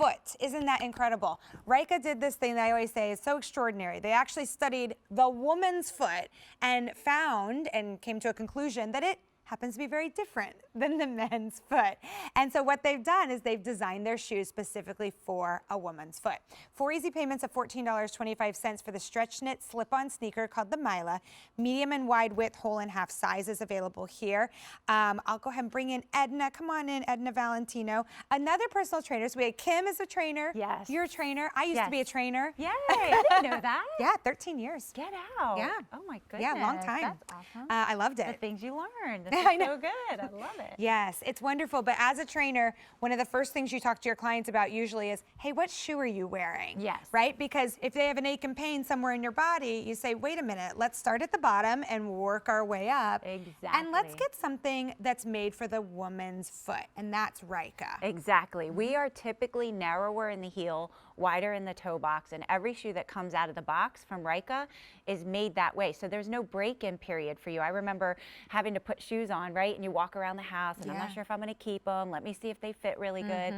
foot. Isn't that incredible? Ryka did this thing that I always say is so extraordinary. They actually studied the woman's foot and found and came to a conclusion that it happens to be very different than the men's foot. And so what they've done is they've designed their shoes specifically for a woman's foot. 4 easy payments of $14.25 for the stretch knit slip-on sneaker called the Myla. Medium and wide width, whole and half sizes available here. I'll go ahead and bring in Edna. Come on in, Edna Valentino. Another personal trainer. So we had Kim as a trainer. Yes. You're a trainer. I used to be a trainer. Yay, I didn't know that. Yeah, 13 years. Get out. Yeah. Oh my goodness. Yeah, long time. That's awesome. I loved it. The things you learned. I know. So good. I love it. Yes, it's wonderful. But as a trainer, one of the first things you talk to your clients about usually is, hey, what shoe are you wearing? Yes. Right? Because if they have an ache and pain somewhere in your body, you say, wait a minute, let's start at the bottom and work our way up. Exactly. And let's get something that's made for the woman's foot, and that's Ryka. Exactly. We are typically narrower in the heel, wider in the toe box, and every shoe that comes out of the box from Ryka is made that way. So there's no break-in period for you. I remember having to put shoes on, right? And you walk around the house, and I'm not sure if I'm going to keep them. Let me see if they fit really good.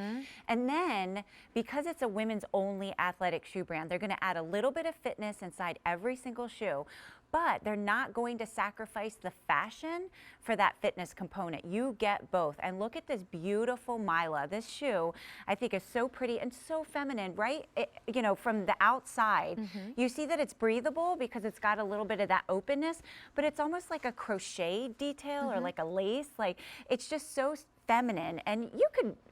And then, because it's a women's only athletic shoe brand, they're going to add a little bit of fitness inside every single shoe, but they're not going to sacrifice the fashion for that fitness component. You get both. And look at this beautiful Myla. This shoe, I think, is so pretty and so feminine, right? You know, from the outside, you see that it's breathable because it's got a little bit of that openness, but it's almost like a crochet detail or like a lace. Like, it's just so feminine, and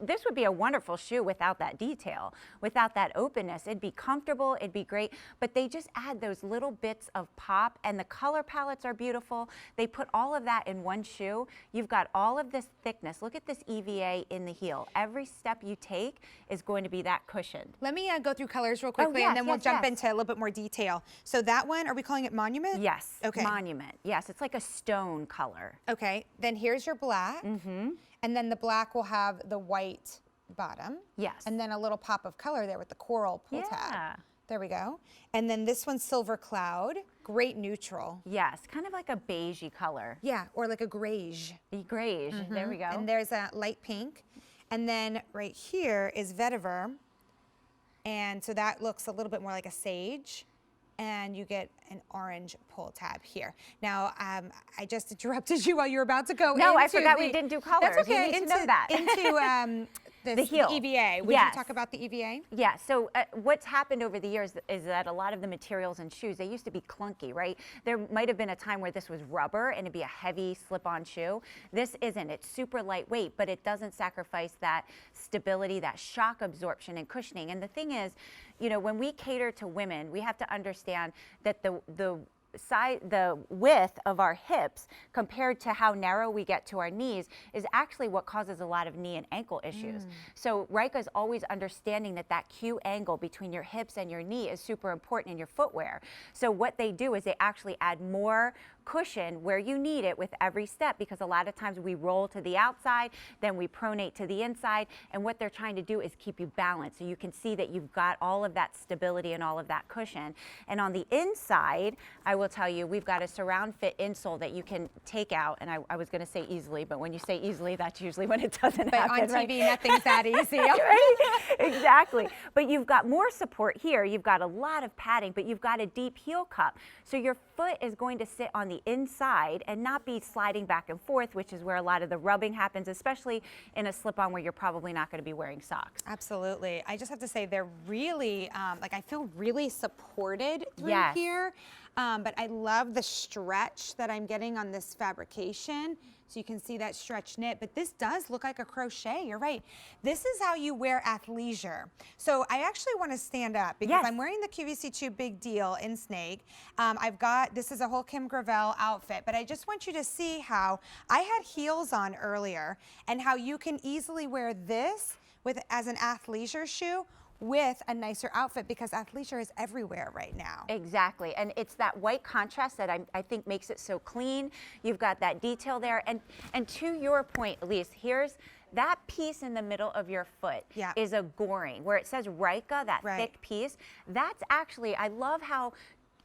this would be a wonderful shoe without that detail, without that openness. It'd be comfortable, it'd be great, but they just add those little bits of pop, and the color palettes are beautiful. They put all of that in one shoe. You've got all of this thickness. Look at this EVA in the heel. Every step you take is going to be that cushioned. Let me go through colors real quickly, and then we'll jump into a little bit more detail. So that one, are we calling it Monument? Yes. Okay. Monument. Yes, it's like a stone color. Okay, then here's your black. And then the black will have the white bottom. Yes. And then a little pop of color there with the coral pull tab. There we go. And then this one's Silver Cloud, great neutral. Yes, kind of like a beigey color. Yeah, or like a greige. Greige, there we go. And there's a light pink. And then right here is vetiver. And so that looks a little bit more like a sage. And you get an orange pull tab here. Now, I just interrupted you while you were about to go. No, I forgot we didn't do colors. That's okay. You need to know that. Into the heel. EVA. Would you talk about the EVA? Yeah. So what's happened over the years is that a lot of the materials in shoes, they used to be clunky, right? There might have been a time where this was rubber and it'd be a heavy slip-on shoe. This isn't. It's super lightweight, but it doesn't sacrifice that stability, that shock absorption and cushioning. And the thing is, you know, when we cater to women, we have to understand that the width of our hips compared to how narrow we get to our knees is actually what causes a lot of knee and ankle issues. So Ryka is always understanding that that Q angle between your hips and your knee is super important in your footwear. So what they do is they actually add more cushion where you need it with every step, because a lot of times we roll to the outside, then we pronate to the inside, and what they're trying to do is keep you balanced so you can see that you've got all of that stability and all of that cushion. And on the inside, I will tell you, we've got a surround fit insole that you can take out, and I was going to say easily, but when you say easily, that's usually when it doesn't happen. But on TV, nothing's that easy. Right? Exactly. But you've got more support here. You've got a lot of padding, but you've got a deep heel cup. So your foot is going to sit on the inside and not be sliding back and forth, which is where a lot of the rubbing happens, especially in a slip-on where you're probably not going to be wearing socks. Absolutely. I just have to say they're really, like I feel really supported through here. But I love the stretch that I'm getting on this fabrication. So you can see that stretch knit, but this does look like a crochet. You're right. This is how you wear athleisure. So I actually want to stand up because I'm wearing the QVC 2 Big Deal in Snake. This is a whole Kim Gravel outfit, but I just want you to see how I had heels on earlier and how you can easily wear this as an athleisure shoe with a nicer outfit, because athleisure is everywhere right now. Exactly, and it's that white contrast that I think makes it so clean. You've got that detail there, and to your point, Elise, here's that piece in the middle of your foot is a goring, where it says Ryka, that thick piece. That's actually, I love how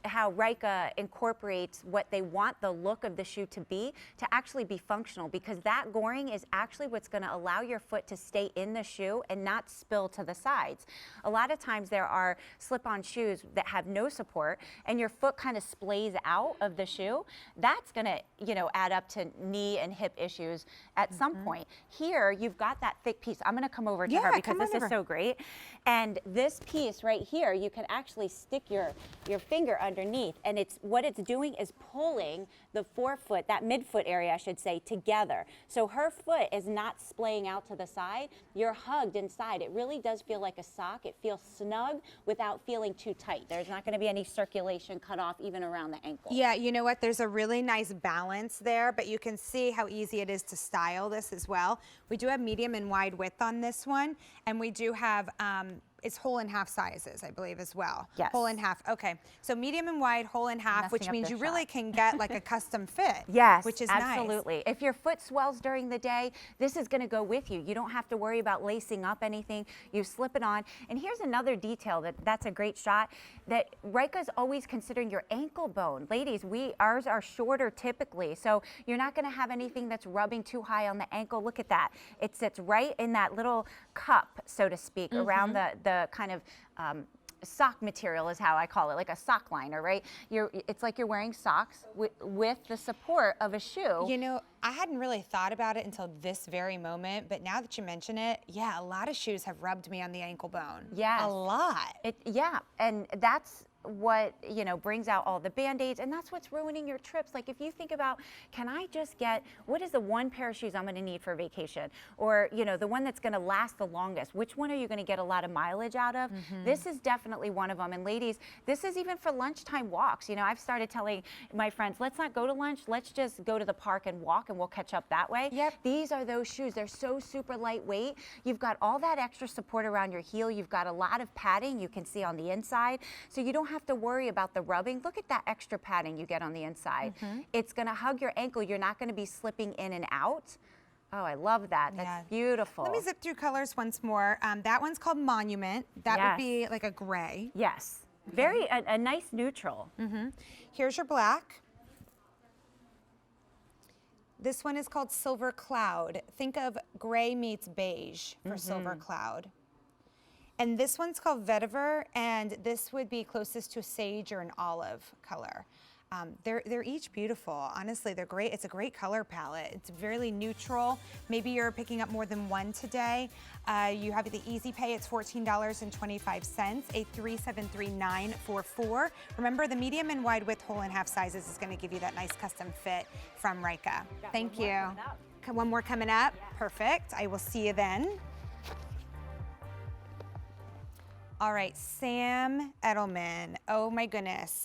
how Ryka incorporates what they want the look of the shoe to be to actually be functional, because that goring is actually what's going to allow your foot to stay in the shoe and not spill to the sides. A lot of times there are slip-on shoes that have no support and your foot kind of splays out of the shoe. That's going to, you know, add up to knee and hip issues at some point. Here, you've got that thick piece. I'm going to come over to her because this is so great. And this piece right here, you can actually stick your finger underneath, and what it's doing is pulling the forefoot, that midfoot area I should say, together. So her foot is not splaying out to the side. You're hugged inside. It really does feel like a sock. It feels snug without feeling too tight. There's not going to be any circulation cut off even around the ankle. Yeah, you know what? There's a really nice balance there, but you can see how easy it is to style this as well. We do have medium and wide width on this one, and we do have it's whole and half sizes, I believe, as well. Yes. Whole and half. Okay. So medium and wide, whole and half, which means you really can get like a custom fit. Yes, which is absolutely. nice. If your foot swells during the day, this is going to go with you. You don't have to worry about lacing up anything. You slip it on. And here's another detail that's a great shot, that Ryka's always considering your ankle bone. Ladies, ours are shorter typically, so you're not going to have anything that's rubbing too high on the ankle. Look at that. It sits right in that little cup, so to speak, around the kind of sock material is how I call it, like a sock liner, right? It's like you're wearing socks with the support of a shoe. You know, I hadn't really thought about it until this very moment, but now that you mention it, yeah, a lot of shoes have rubbed me on the ankle bone. Yes. A lot. Yeah, and that's what, you know, brings out all the Band-Aids, and that's what's ruining your trips. Like if you think about, can I just get, what is the one pair of shoes I'm going to need for vacation? Or, you know, the one that's going to last the longest? Which one are you going to get a lot of mileage out of? This is definitely one of them. And ladies, this is even for lunchtime walks. You know, I've started telling my friends, let's not go to lunch, let's just go to the park and walk, and we'll catch up that way. Yep. These are those shoes. They're so super lightweight. You've got all that extra support around your heel. You've got a lot of padding you can see on the inside, so you don't have to worry about the rubbing. Look at that extra padding you get on the inside. It's going to hug your ankle. You're not going to be slipping in and out. Oh, I love that. That's beautiful. Let me zip through colors once more. That one's called Monument. That would be like a gray. Yes. Very, a nice neutral. Here's your black. This one is called Silver Cloud. Think of gray meets beige for Silver Cloud. And this one's called Vetiver, and this would be closest to a sage or an olive color. They're each beautiful. Honestly, they're great. It's a great color palette. It's very neutral. Maybe you're picking up more than one today. You have the easy pay. It's $14.25, a 373944. Remember, the medium and wide width whole and half sizes is going to give you that nice custom fit from Ryka. Thank you. One more coming up. Perfect. I will see you then. All right, Sam Edelman. Oh my goodness.